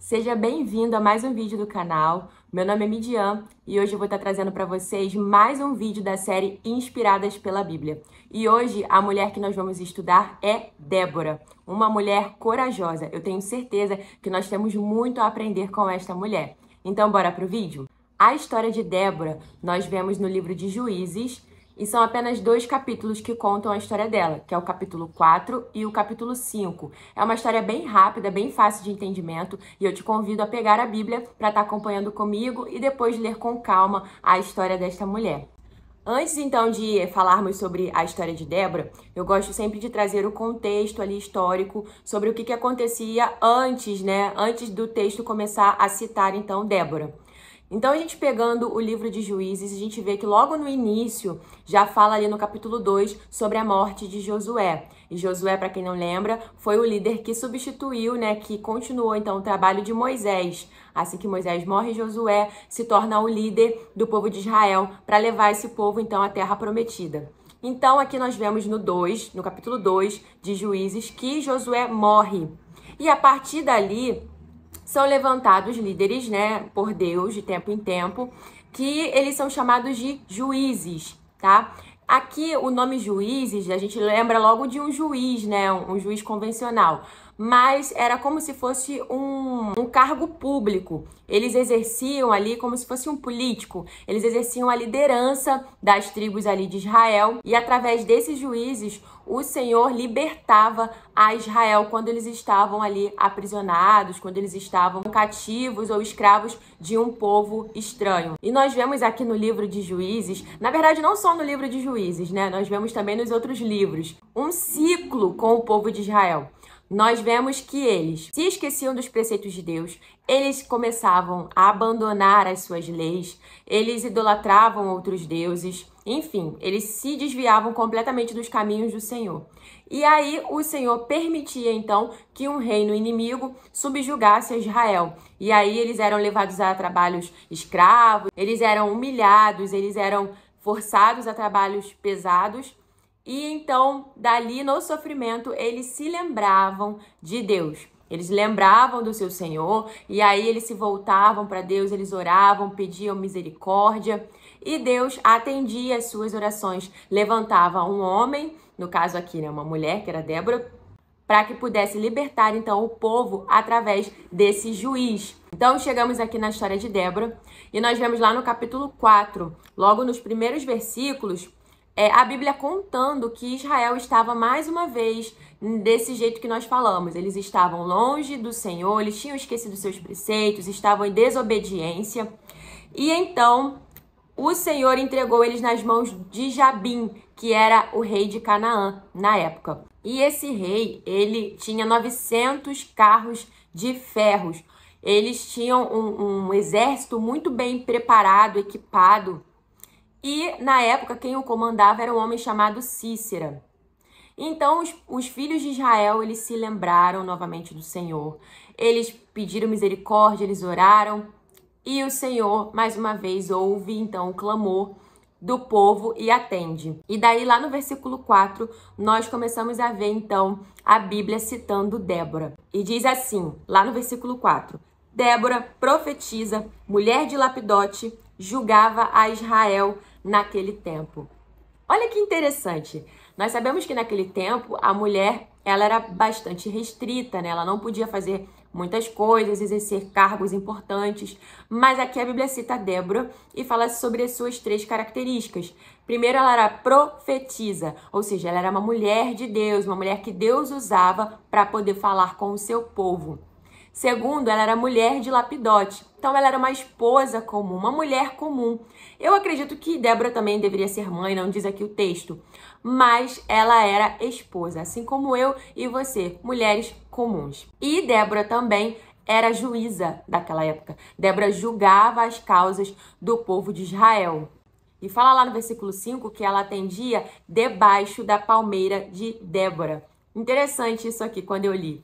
Seja bem-vindo a mais um vídeo do canal. Meu nome é Midian e hoje eu vou estar trazendo para vocês mais um vídeo da série Inspiradas pela Bíblia. E hoje a mulher que nós vamos estudar é Débora, uma mulher corajosa. Eu tenho certeza que nós temos muito a aprender com esta mulher. Então bora pro vídeo? A história de Débora nós vemos no livro de Juízes, e são apenas 2 capítulos que contam a história dela, que é o capítulo 4 e o capítulo 5. É uma história bem rápida, bem fácil de entendimento, e eu te convido a pegar a Bíblia para estar acompanhando comigo e depois ler com calma a história desta mulher. Antes, então, de falarmos sobre a história de Débora, eu gosto sempre de trazer o contexto ali histórico sobre o que acontecia antes, Antes do texto começar a citar, então, Débora. Então, a gente pegando o livro de Juízes, a gente vê que logo no início já fala ali no capítulo 2 sobre a morte de Josué. E Josué, para quem não lembra, foi o líder que substituiu, que continuou então o trabalho de Moisés. Assim que Moisés morre, Josué se torna o líder do povo de Israel para levar esse povo então à terra prometida. Então, aqui nós vemos no capítulo 2 de Juízes, que Josué morre. E a partir dali são levantados líderes, por Deus, de tempo em tempo, que eles são chamados de juízes, tá? Aqui, o nome juízes, a gente lembra logo de um juiz, um juiz convencional. Mas era como se fosse um cargo público. Eles exerciam ali como se fosse um político. Eles exerciam a liderança das tribos ali de Israel. E através desses juízes, o Senhor libertava a Israel quando eles estavam ali aprisionados, quando eles estavam cativos ou escravos de um povo estranho. E nós vemos aqui no livro de Juízes, na verdade não só no livro de Juízes, nós vemos também nos outros livros, um ciclo com o povo de Israel. Nós vemos que eles se esqueciam dos preceitos de Deus, eles começavam a abandonar as suas leis, eles idolatravam outros deuses, enfim, eles se desviavam completamente dos caminhos do Senhor. E aí o Senhor permitia então que um reino inimigo subjugasse Israel. E aí eles eram levados a trabalhos escravos, eles eram humilhados, eles eram forçados a trabalhos pesados. E então, dali no sofrimento, eles se lembravam de Deus. Eles lembravam do seu Senhor e aí eles se voltavam para Deus, eles oravam, pediam misericórdia e Deus atendia as suas orações. Levantava um homem, no caso aqui, uma mulher, que era Débora, para que pudesse libertar então o povo através desse juiz. Então, chegamos aqui na história de Débora e nós vemos lá no capítulo 4, logo nos primeiros versículos, a Bíblia contando que Israel estava mais uma vez desse jeito que nós falamos. Eles estavam longe do Senhor, eles tinham esquecido seus preceitos, estavam em desobediência. E então o Senhor entregou eles nas mãos de Jabim, que era o rei de Canaã na época. E esse rei, ele tinha 900 carros de ferros. Eles tinham um exército muito bem preparado, equipado. E, na época, quem o comandava era um homem chamado Cícera. Então, os filhos de Israel, eles se lembraram novamente do Senhor. Eles pediram misericórdia, eles oraram. E o Senhor, mais uma vez, ouve, então, o clamor do povo e atende. E daí, lá no versículo 4, nós começamos a ver, então, a Bíblia citando Débora. E diz assim, lá no versículo 4, Débora, profetisa, mulher de Lapidote, julgava a Israel naquele tempo. Olha que interessante. Nós sabemos que naquele tempo a mulher, ela era bastante restrita, Ela não podia fazer muitas coisas, exercer cargos importantes, mas aqui a Bíblia cita Débora e fala sobre as suas 3 características. Primeiro, ela era profetisa, ou seja, ela era uma mulher de Deus, uma mulher que Deus usava para poder falar com o seu povo. Segundo, ela era mulher de Lapidote. Então, ela era uma esposa comum, uma mulher comum. Eu acredito que Débora também deveria ser mãe, não diz aqui o texto. Mas ela era esposa, assim como eu e você, mulheres comuns. E Débora também era juíza daquela época. Débora julgava as causas do povo de Israel. E fala lá no versículo 5 que ela atendia debaixo da palmeira de Débora. Interessante isso aqui, quando eu li.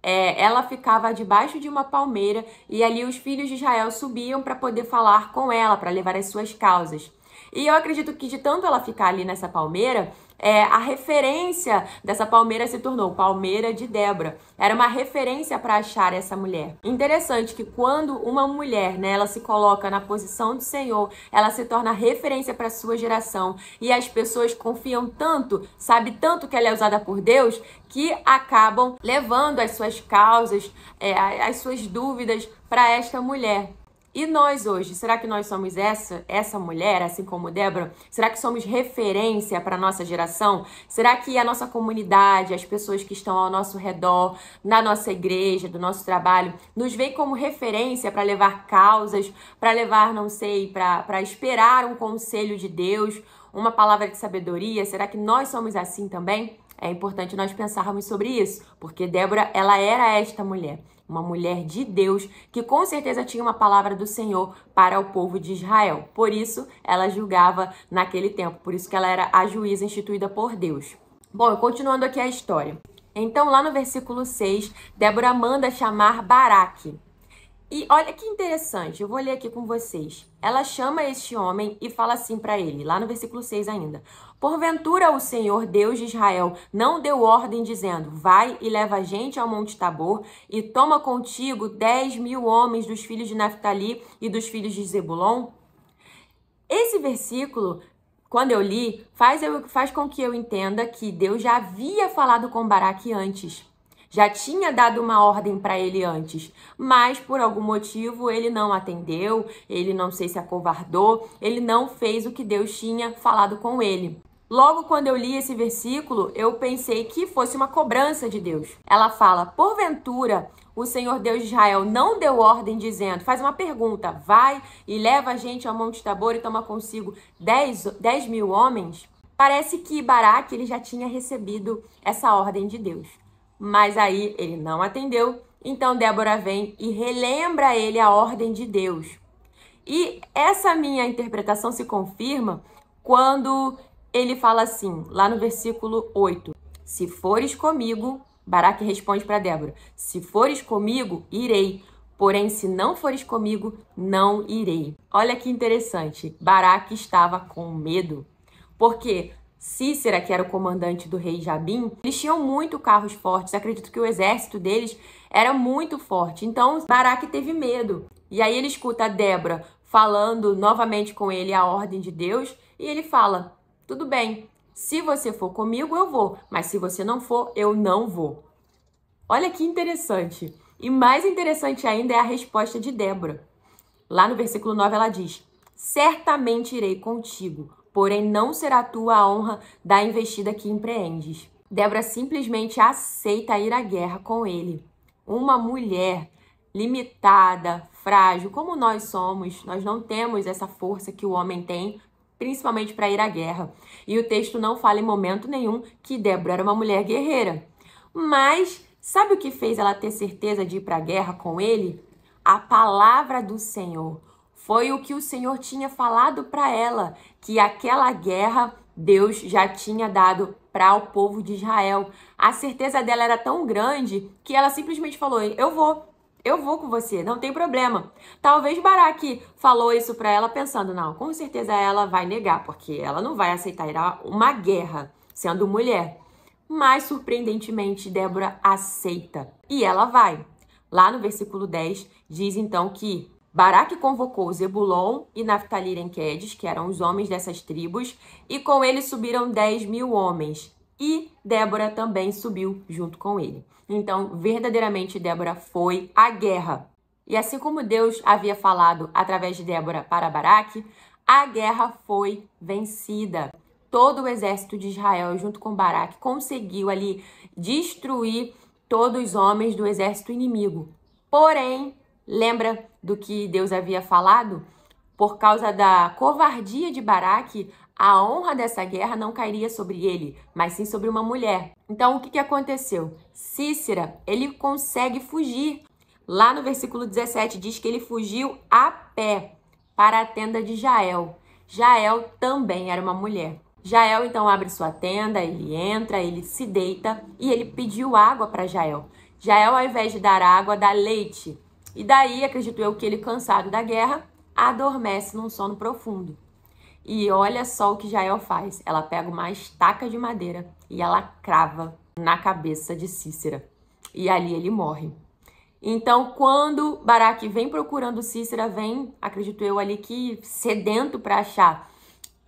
Ela ficava debaixo de uma palmeira e ali os filhos de Israel subiam para poder falar com ela, para levar as suas causas. E eu acredito que de tanto ela ficar ali nessa palmeira, a referência dessa palmeira se tornou palmeira de Débora. Era uma referência para achar essa mulher. Interessante que quando uma mulher, né, ela se coloca na posição do Senhor, ela se torna referência para a sua geração. E as pessoas confiam tanto, sabe tanto que ela é usada por Deus, que acabam levando as suas causas, as suas dúvidas para esta mulher. E nós hoje, será que nós somos essa mulher, assim como Débora? Será que somos referência para a nossa geração? Será que a nossa comunidade, as pessoas que estão ao nosso redor, na nossa igreja, do nosso trabalho, nos veem como referência para levar causas, para levar, não sei, para esperar um conselho de Deus, uma palavra de sabedoria? Será que nós somos assim também? É importante nós pensarmos sobre isso, porque Débora, ela era esta mulher. Uma mulher de Deus que com certeza tinha uma palavra do Senhor para o povo de Israel. Por isso, ela julgava naquele tempo. Por isso que ela era a juíza instituída por Deus. Bom, continuando aqui a história. Então, lá no versículo 6, Débora manda chamar Baraque. E olha que interessante, eu vou ler aqui com vocês. Ela chama este homem e fala assim para ele, lá no versículo 6 ainda. Porventura o Senhor Deus de Israel não deu ordem dizendo, vai e leva a gente ao Monte Tabor e toma contigo 10.000 homens dos filhos de Naftali e dos filhos de Zebulon? Esse versículo, quando eu li, faz com que eu entenda que Deus já havia falado com Baraque antes. Já tinha dado uma ordem para ele antes, mas por algum motivo ele não atendeu, ele não sei se acovardou, ele não fez o que Deus tinha falado com ele. Logo, quando eu li esse versículo, eu pensei que fosse uma cobrança de Deus. Ela fala, porventura, o Senhor Deus de Israel não deu ordem dizendo, faz uma pergunta, vai e leva a gente ao Monte Tabor e toma consigo 10.000 homens? Parece que Baraque ele já tinha recebido essa ordem de Deus. Mas aí ele não atendeu, então Débora vem e relembra a ele a ordem de Deus. E essa minha interpretação se confirma quando ele fala assim, lá no versículo 8. Se fores comigo, Baraque responde para Débora, se fores comigo, irei. Porém, se não fores comigo, não irei. Olha que interessante, Baraque estava com medo. Porque Cícera, que era o comandante do rei Jabim, eles tinham muito carros fortes. Acredito que o exército deles era muito forte. Então, Baraque teve medo. E aí ele escuta a Débora falando novamente com ele a ordem de Deus. E ele fala, tudo bem, se você for comigo, eu vou. Mas se você não for, eu não vou. Olha que interessante. E mais interessante ainda é a resposta de Débora. Lá no versículo 9 ela diz, certamente irei contigo. Porém, não será tua a honra da investida que empreendes. Débora simplesmente aceita ir à guerra com ele. Uma mulher limitada, frágil, como nós somos, nós não temos essa força que o homem tem, principalmente para ir à guerra. E o texto não fala em momento nenhum que Débora era uma mulher guerreira. Mas sabe o que fez ela ter certeza de ir para a guerra com ele? A palavra do Senhor. Foi o que o Senhor tinha falado para ela, que aquela guerra Deus já tinha dado para o povo de Israel. A certeza dela era tão grande que ela simplesmente falou, eu vou com você, não tem problema. Talvez Baraque falou isso para ela pensando, não, com certeza ela vai negar, porque ela não vai aceitar ir a uma guerra sendo mulher. Mas, surpreendentemente, Débora aceita e ela vai. Lá no versículo 10, diz então que Baraque convocou Zebulon e Naftali em Quedes, que eram os homens dessas tribos, e com eles subiram 10.000 homens. E Débora também subiu junto com ele. Então, verdadeiramente, Débora foi à guerra. E assim como Deus havia falado através de Débora para Baraque, a guerra foi vencida. Todo o exército de Israel, junto com Baraque, conseguiu ali destruir todos os homens do exército inimigo. Porém, lembra do que Deus havia falado? Por causa da covardia de Baraque, a honra dessa guerra não cairia sobre ele, mas sim sobre uma mulher. Então, o que aconteceu? Cícera, ele consegue fugir. Lá no versículo 17, diz que ele fugiu a pé para a tenda de Jael. Jael também era uma mulher. Jael, então, abre sua tenda, ele entra, ele se deita e ele pediu água para Jael. Jael, ao invés de dar água, dá leite. E daí, acredito eu, que ele, cansado da guerra, adormece num sono profundo. E olha só o que Jael faz. Ela pega uma estaca de madeira e ela crava na cabeça de Sísera. E ali ele morre. Então, quando Baraque vem procurando Sísera, vem, acredito eu, ali que sedento para achar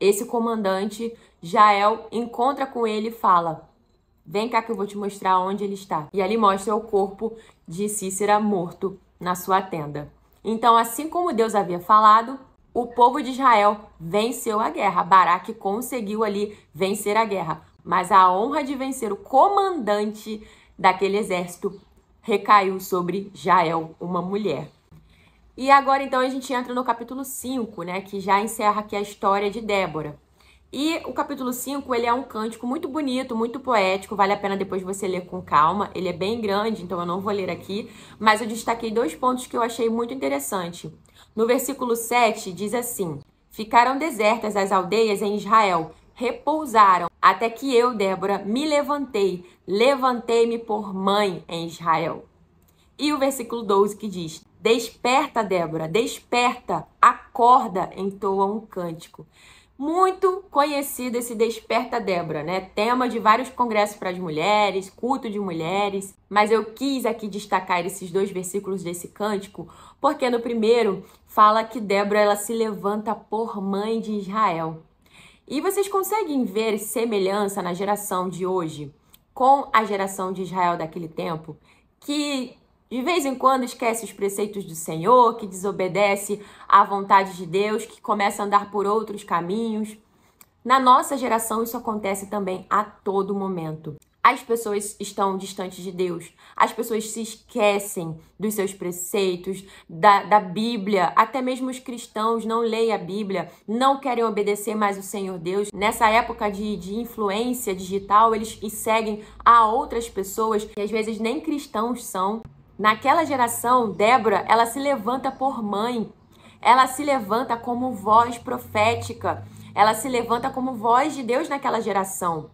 esse comandante, Jael encontra com ele e fala: vem cá que eu vou te mostrar onde ele está. E ali mostra o corpo de Sísera morto na sua tenda. Então, assim como Deus havia falado, o povo de Israel venceu a guerra. Baraque conseguiu ali vencer a guerra. Mas a honra de vencer o comandante daquele exército recaiu sobre Jael, uma mulher. E agora, então, a gente entra no capítulo 5, né? Que já encerra aqui a história de Débora. E o capítulo 5, ele é um cântico muito bonito, muito poético, vale a pena depois você ler com calma. Ele é bem grande, então eu não vou ler aqui, mas eu destaquei 2 pontos que eu achei muito interessante. No versículo 7, diz assim: ficaram desertas as aldeias em Israel, repousaram, até que eu, Débora, me levantei-me por mãe em Israel. E o versículo 12 que diz: desperta, Débora, desperta, acorda, entoa um cântico. Muito conhecido esse Desperta Débora, né? Tema de vários congressos para as mulheres, culto de mulheres. Mas eu quis aqui destacar esses 2 versículos desse cântico, porque no primeiro fala que Débora ela se levanta por mãe de Israel. E vocês conseguem ver semelhança na geração de hoje com a geração de Israel daquele tempo, que de vez em quando esquece os preceitos do Senhor, que desobedece à vontade de Deus, que começa a andar por outros caminhos. Na nossa geração, isso acontece também a todo momento. As pessoas estão distantes de Deus, as pessoas se esquecem dos seus preceitos, da Bíblia, até mesmo os cristãos não leem a Bíblia, não querem obedecer mais o Senhor Deus. Nessa época de influência digital, eles seguem a outras pessoas que às vezes nem cristãos são. Naquela geração, Débora, ela se levanta por mãe, ela se levanta como voz profética, ela se levanta como voz de Deus naquela geração.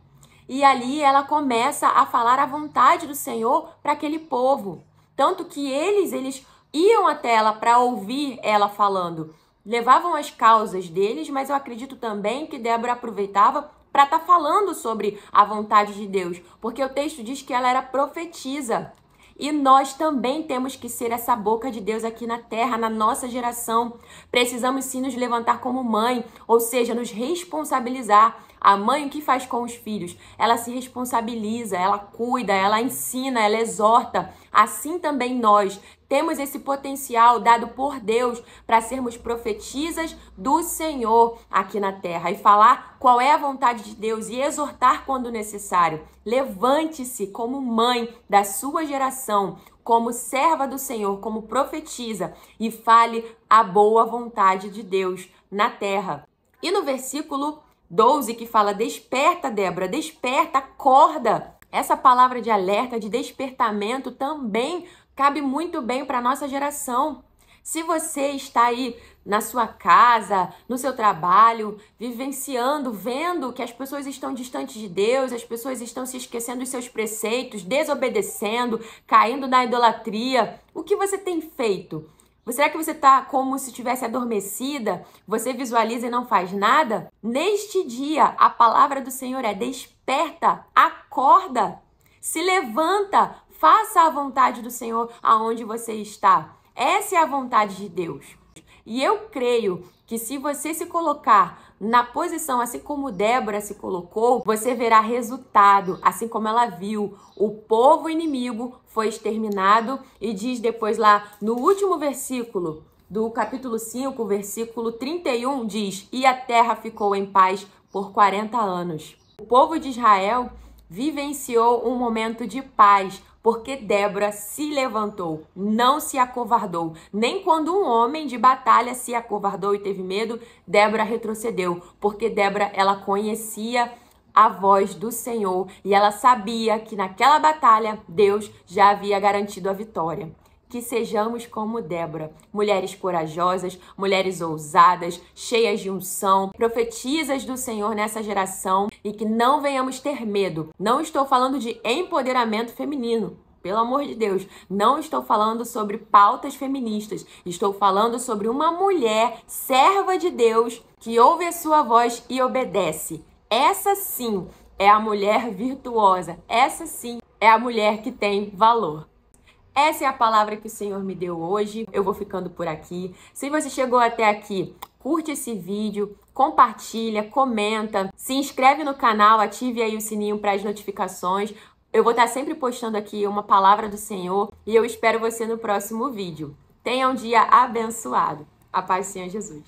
E ali ela começa a falar a vontade do Senhor para aquele povo. Tanto que eles iam até ela para ouvir ela falando. Levavam as causas deles, mas eu acredito também que Débora aproveitava para estar falando sobre a vontade de Deus. Porque o texto diz que ela era profetisa. E nós também temos que ser essa boca de Deus aqui na terra, na nossa geração. Precisamos sim nos levantar como mãe, ou seja, nos responsabilizar. A mãe, o que faz com os filhos? Ela se responsabiliza, ela cuida, ela ensina, ela exorta. Assim também nós temos esse potencial dado por Deus para sermos profetisas do Senhor aqui na terra e falar qual é a vontade de Deus e exortar quando necessário. Levante-se como mãe da sua geração, como serva do Senhor, como profetisa e fale a boa vontade de Deus na terra. E no versículo 12 que fala: desperta, Débora, desperta, acorda. Essa palavra de alerta, de despertamento também cabe muito bem para a nossa geração. Se você está aí na sua casa, no seu trabalho, vivenciando, vendo que as pessoas estão distantes de Deus, as pessoas estão se esquecendo dos seus preceitos, desobedecendo, caindo na idolatria, o que você tem feito? Será que você está como se estivesse adormecida? Você visualiza e não faz nada? Neste dia, a palavra do Senhor é: desperta, acorda, se levanta, faça a vontade do Senhor aonde você está. Essa é a vontade de Deus. E eu creio que se você se colocar na posição, assim como Débora se colocou, você verá resultado, assim como ela viu. O povo inimigo foi exterminado e diz depois lá no último versículo do capítulo 5, versículo 31, diz: e a terra ficou em paz por 40 anos. O povo de Israel vivenciou um momento de paz, porque Débora se levantou, não se acovardou. Nem quando um homem de batalha se acovardou e teve medo, Débora retrocedeu, porque Débora, ela conhecia a voz do Senhor e ela sabia que naquela batalha Deus já havia garantido a vitória. Que sejamos como Débora, mulheres corajosas, mulheres ousadas, cheias de unção, profetisas do Senhor nessa geração, e que não venhamos ter medo. Não estou falando de empoderamento feminino, Pelo amor de Deus, não estou falando sobre pautas feministas. Estou falando sobre uma mulher serva de Deus que ouve a sua voz e obedece. Essa sim é a mulher virtuosa. Essa sim é a mulher que tem valor. Essa é a palavra que o Senhor me deu hoje. Eu vou ficando por aqui. Se você chegou até aqui, curte esse vídeo, compartilha, comenta, se inscreve no canal, ative aí o sininho para as notificações. Eu vou estar sempre postando aqui uma palavra do Senhor e eu espero você no próximo vídeo. Tenha um dia abençoado. A paz do Senhor Jesus.